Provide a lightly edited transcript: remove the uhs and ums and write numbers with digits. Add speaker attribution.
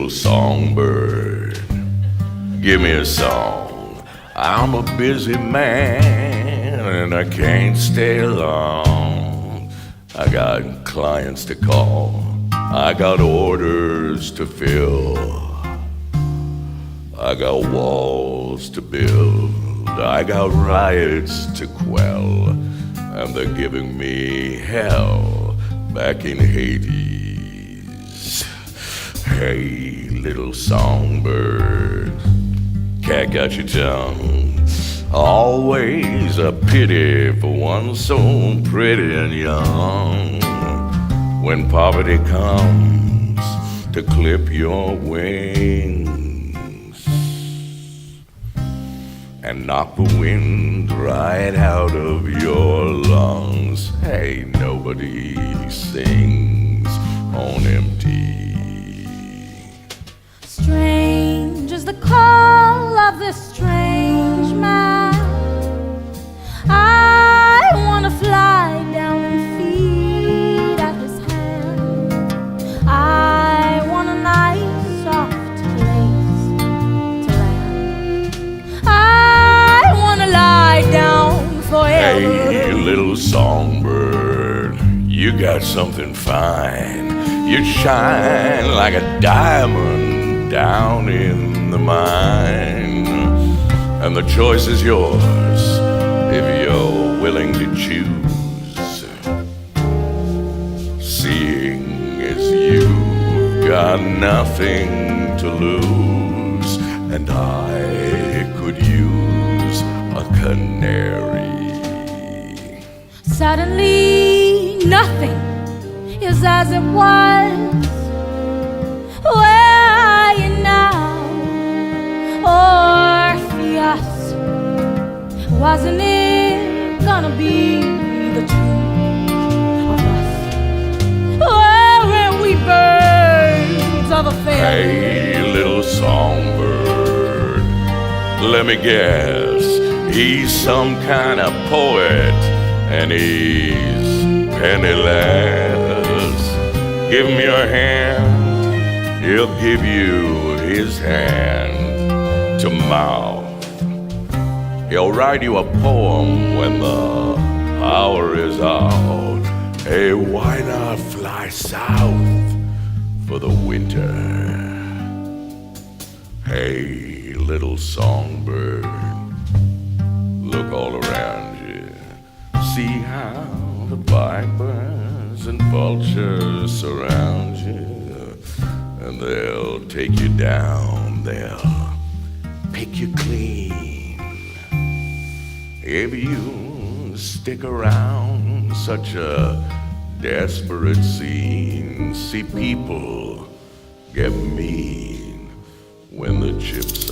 Speaker 1: little songbird, give me a song. I'm a busy man and I can't stay long. I got clients to call, I got orders to fill, I got walls to build, I got riots to quell, and they're giving me hell back in Hades. Hey, little songbird, cat got your tongue. Always a pity for one so pretty and young. When poverty comes to clip your wings and knock the wind right out of your lungs, hey, nobody sings on empty.
Speaker 2: Strange is the call of this strange man. I wanna fly down and feed at his hand. I want a nice soft place to land. I wanna lie down forever.
Speaker 1: Hey, little songbird, you got something fine. You shine like a diamond down in the mine, and the choice is yours if you're willing to choose. Seeing as you've got nothing to lose, and I could use a canary.
Speaker 2: Suddenly nothing is as it was. Where are you now, Orpheus? Wasn't it gonna be the two of us? Weren't we birds of a feather?
Speaker 1: Hey, little songbird, let me guess, he's some kind of poet and he's penniless. Give him your hand, he'll give you his hand to mouth. He'll write you a poem when the power is out. Hey, why not fly south for the winter? Hey, little songbird, look all around you. See how the vipers and vultures surround you, and they'll take you down, they'll pick you clean. If you stick around such a desperate scene, see people get mean when the chips